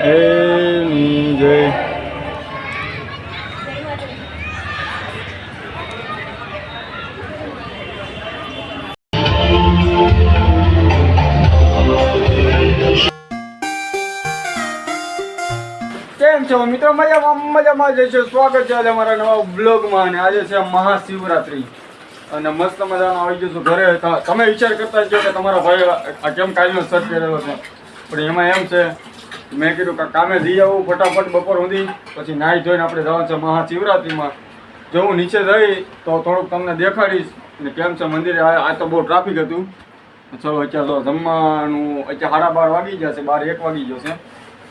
એની જય. કેમ છો મિત્રો? મજામાં જઈશું. સ્વાગત છે આજે અમારા નવા બ્લોગમાં. અને આજે છે મહાશિવરાત્રી અને મસ્ત મજાનો આવી જશું ઘરે. તમે વિચાર કરતા છો કે તમારા ભાઈ આ કેમ કાલનો સર્ચ કરેલો છે, પણ એમાં એમ છે મેં કીધું કે કામે જઈ આવું ફટાફટ બપોર સુધી, પછી નાહી ધોઈને આપણે જવાનું છે મહાશિવરાત્રીમાં. જો હું નીચે જઈ તો થોડુંક તમને દેખાડીશ ને કેમ છે મંદિરે. આ તો બહુ ટ્રાફિક હતું. ચલો અત્યારે તો જમવાનું અત્યારે 12:30 વાગી જશે, 12-1 વાગી જશે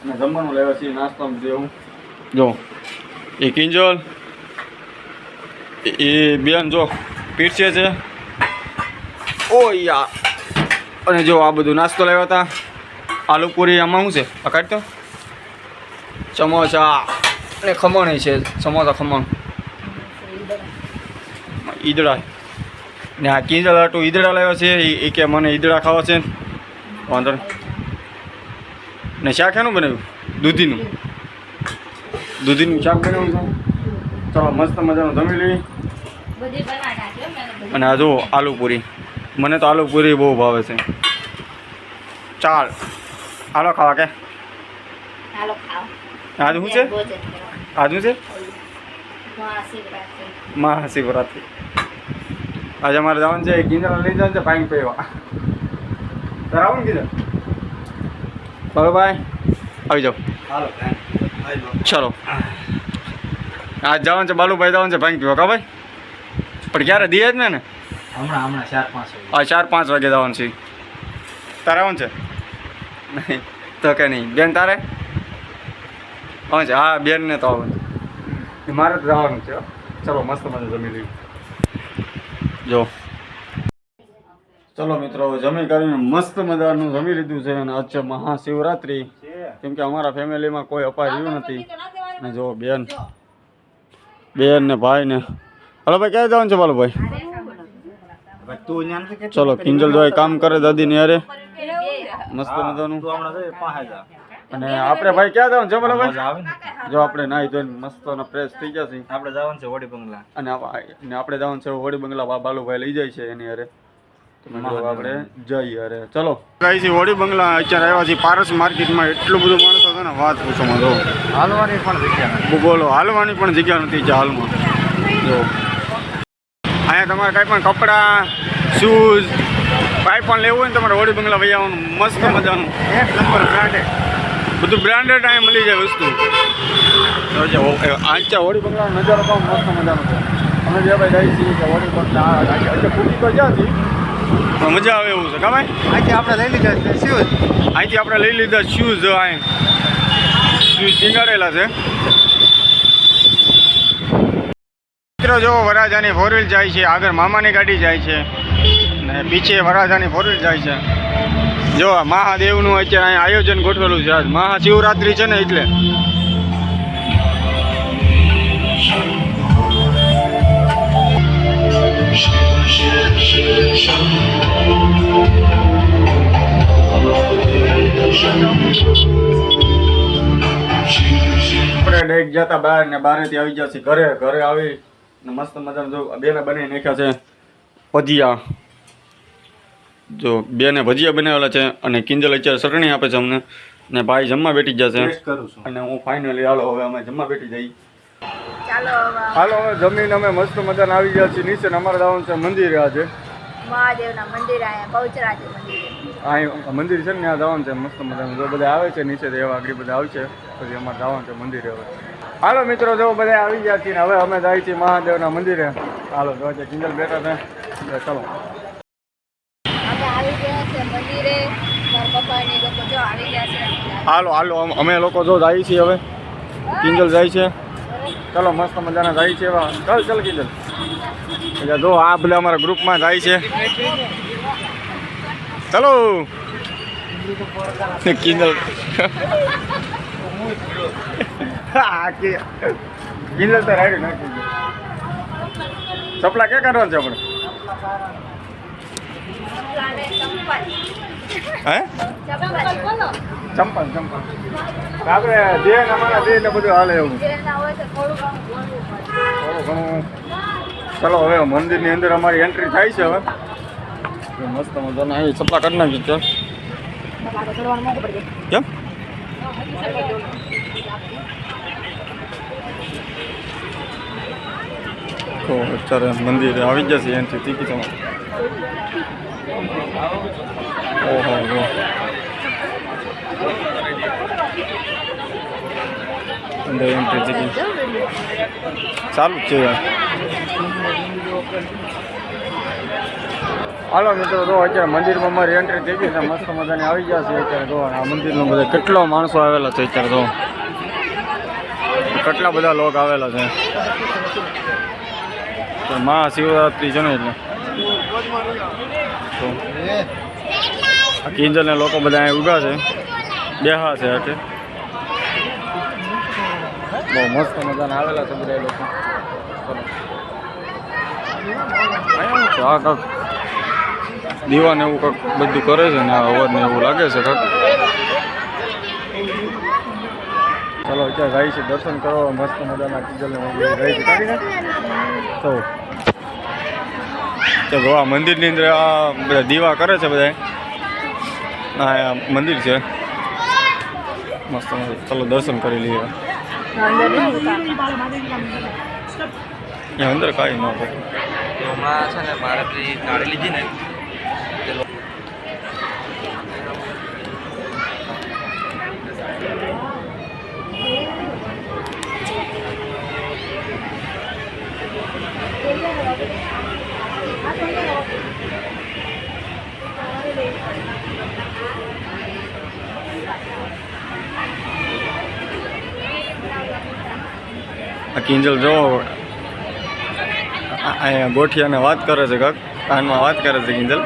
અને જમવાનું લેવા છીએ નાસ્તામાં દેવું. જો એ કિંજલ એ બેન જો પીરસે છે. ઓ યાર, અને જો આ બધું નાસ્તો લાવ્યા હતા. આલુપુરી આમાં શું છે? આ કાઢતો સમોસા અને ખમણ છે. સમોસા ખમણ ઈદડા ને આ કિંજલ હાટું ઈદડા લાવ્યા છે. એ કે મને ઈદડા ખાવા છે. વાંધો ને શાક એનું બનાવ્યું? દૂધીનું શાક બનાવ્યું છે. ચાલો મસ્ત મજાનું જમી લઈ. અને આ જો આલુપુરી, મને તો આલુપુરી બહુ ભાવે છે. ચાલ હાલો ખાવા કે આજે શું છે? આજે શું છે? મહાશિવરાત્રી. આજે અમારે જવાનું છે. ગિંજરા લઈ જવાનું છે પાણી પીવા. તારે આવું ને કીધું? બાલુભાઈ આવી જાઓ. ચાલો આજ જવાનું છે. બાલુભાઈ જવાનું છે પાણી પીવા. કા ભાઈ? પણ ક્યારે દે જ ને? હમણાં 4-5 હા 4-5 વાગે જવાનું છે. તારે આવવાનું છે? નહીં તો કે નહીં. બેન તારે આવવાનું છે? હા બેનને તો આવવાનું છે. મારે તો જવાનું છે. ચલો મસ્ત મજા જમી લઈએ. જો ચલો મિત્રો જમી કરીને મસ્ત મજાનું જમી લીધું છે. અને આજ છે મહાશિવરાત્રી. કેમ કે અમારા ફેમિલીમાં કોઈ અપાય રહ્યું નથી. ને જો બેન ને ભાઈ ને. હલો ભાઈ ક્યાં જવાનું છે બાલુભાઈ? ચલો કિંજલ જો કામ કરે દાદી ને યારે મસ્ત મજાનું. અને આપણે ભાઈ ક્યાં જવાનું છે બાલુભાઈ? જો આપણે નાહી ધોઈને મસ્ત ફ્રેશ થઈ ગયા છે. આપણે જવાનું છે વડી બંગલા. અને આપણે જવાનું છે વડી બંગલા. બાલુભાઈ લઈ જાય છે એની અરે. આપણે જઈએ. અરે ચલો ગઈ છે વડી બંગલા. અત્યારે આવ્યા છીએ પારસ માર્કેટમાં. એટલું બધું માણસો છે ને વાત પૂછો માં. જો હાલવાની પણ જગ્યા બોલો, હાલવાની પણ જગ્યા નથી હાલમાં. જો અહીંયા તમારે કાંઈ પણ કપડાં શૂઝ કાંઈ પણ લેવું હોય ને તમારે વડી બંગલા ભાઈ આવવાનું. મસ્ત મજાનું 1 નંબર બ્રાન્ડેડ, બધું બ્રાન્ડેડ અહીંયા મળી જાય વસ્તુ. આચા વડી બંગલાનો નજારો પણ મસ્ત મજાનો છે. અમે જે ભાઈ જઈએ છીએ કે વડી બંગલા આજે પૂરી તો જ્યાં છીએ પણ મજા આવે એવું છે. કા ભાઈ? અહીંથી આપણે લઈ લીધા શૂઝ. અહીંથી આપણે લઈ લીધા શૂઝ. અહીં શૂઝ ટીંગાડેલા છે. મિત્રો જો વરાજાની 4 વ્હીલ જાય છે. આગળ મામાની ગાડી જાય છે ને પીછે વરાજાની 4 વ્હીલ જાય છે. જો મહાદેવનું અત્યારે અહીંયા આયોજન ગોઠવેલું છે. આજ મહાશિવરાત્રી છે ને એટલે. આપણે ડેક જતા બહાર ને બહારથી આવી જશે ઘરે. ઘરે આવી ને મસ્ત મજાનું જો બેને બનાવી નાખ્યા છે ભજીયા. જો બેને ભજીયા બનાવેલા છે અને કિંજલ અત્યારે ચટણી આપે છે અમને. ને ભાઈ જમવા બેઠી જશે. અને હું ફાઇનલી હાલો હવે અમે જમવા બેઠી જઈએ. હાલો હવે જમીને અમે મસ્ત મજાના આવી ગયા છીએ નીચે. અમારે જવાનું છે મંદિરે. આજે મહાદેવના મંદિર અહીંયા બહુચરાજી મંદિર. અહીં મંદિર છે ને ત્યાં જવાનું છે મસ્ત મજાનું. જો બધા આવે છે નીચે રહેવા આગળ બધા આવે છે. પછી અમારે જવાનું છે મંદિરે. હવે હાલો મિત્રો જો બધા આવી ગયા છીએ ને હવે અમે જાય છીએ મહાદેવના મંદિરે. હાલો જો છે કિંજલ બેઠા છે. ચલો અમે આવી ગયા છે મંદિરે. મારા પપ્પાની લોકો જો આવી ગયા છે. હાલો હાલો અમે લોકો જો જાય છીએ. હવે કિંજલ જાય છે. ચલો મસ્ત મજાના જાય છે. ચાલ કિંજલ. એટલે જો આ બધા અમારા ગ્રુપમાં જાય છે. ચલો કિંજલ કિંજલ તો રાઈડ નાખી. ચપલા ક્યાં કાઢવાનું છે આપણે? હે બોલો ચંપલ આપણે દેહ અમારા દેહ એટલે બધું હાલે એવું જેના હોય તો થોડું ઘણું બોલવું પડે થોડું ઘણું. ચલો હવે મંદિરની અંદર અમારી એન્ટ્રી થાય છે હવે મસ્ત મજાના અહીં ચપલા કરી નાખી છે કેમ તો અત્યારે મંદિરે આવી જશે એન્ટ્રી ટીકી તમે ઓહો અંદર એન્ટ્રી ટીકી ચાલુ જ છે યાર. હાલો મિત્રો તો અત્યારે મંદિરમાં મારી એન્ટ્રી થઈ ગઈ છે મસ્ત મજાની આવી ગયા છે અત્યારે જો આ મંદિરમાં બધા કેટલો માણસો આવેલા છે અત્યારે તો કેટલા બધા લોકો આવેલા છે તો મહાશિવરાત્રિ છે ને એટલે તો આ કિંજલને લોકો બધા અહીં ઊભા છે બેહા છે એટલે બહુ મસ્ત મજાના આવેલા છે બધા લોકો આ કાંક દીવાને એવું કાંક બધું કરે છે ને આ અવાજને એવું લાગે છે કાંક ચાલો અત્યારે જાય છે દર્શન કરો મસ્ત મજાના કિંજલને રહી છે કાઢી તો આ મંદિરની અંદર આ બધા દીવા કરે છે બધા આ મંદિર છે મસ્ત ચાલો દર્શન કરી લઈએ અહીંયા અંદર કાંઈ ન કરે એમાં છે ને મારે પેલી ગાડી લીધી ને આ કિંજલ જો અહીંયા ગોઠિયાને વાત કરે છે કાંક કાનમાં વાત કરે છે કિંજલ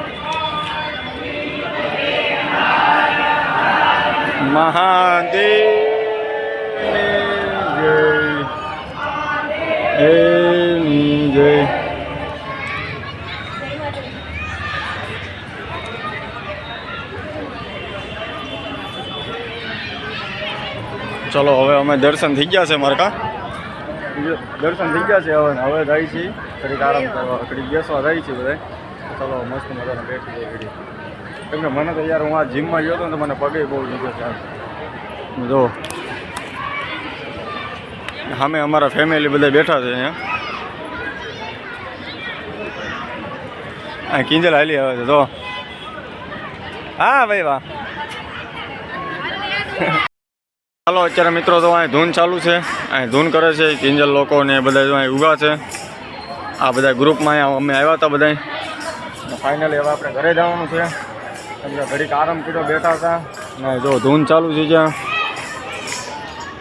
મહાદેવ જય જય ચલો હવે અમે દર્શન થઈ ગયા છે મારે કા દર્શન થઈ ગયા છે હવે જાય છે ઘડીક આરામ કરવા ઘડીક બેસવા જાય છે બધા ચલો મસ્ત મજાને બેઠી જાય ઘડી કેમ કે મને તો યાર હું આ જીમમાં ગયો હતો ને તો મને પગે બહુ લીધો છે જો સામે અમારા ફેમિલી બધા બેઠા છે અહીંયા કિંજલ હાલી આવે છે તો હા ભાઈ વાહ ચાલો અત્યારે મિત્રો તો અહીં ધૂન ચાલુ છે અહીં ધૂન કરે છે કિંજલ લોકો ને બધા જો અહીં ઊભા છે આ બધા ગ્રુપમાં અહીંયા અમે આવ્યા હતા બધા ફાઇનલી હવે આપણે ઘરે જવાનું છે એટલે ઘડીક આરામ કર્યો બેઠા હતા ને જો ધૂન ચાલુ છે જ્યાં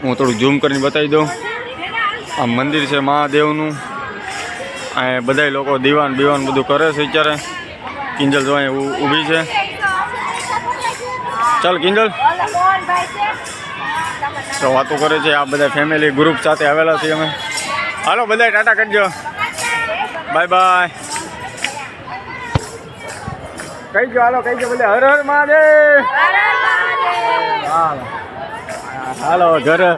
હું થોડુંક ઝૂમ કરીને બતાવી દઉં આ મંદિર છે મહાદેવનું અહીં બધા લોકો દીવાન બીવાન બધું કરે છે અત્યારે કિંજલ જો અહીં ઊભી છે ચાલ કિંજલ તો વાતો કરે છે આ બધા ફેમિલી ગ્રુપ સાથે આવેલા છીએ અમે હાલો બધા ટાટા કરજો બાય બાય કઈ ગયો હાલો કઈ ગયો બધા હર હર મહાદેવ હાલો હાલો ઘરે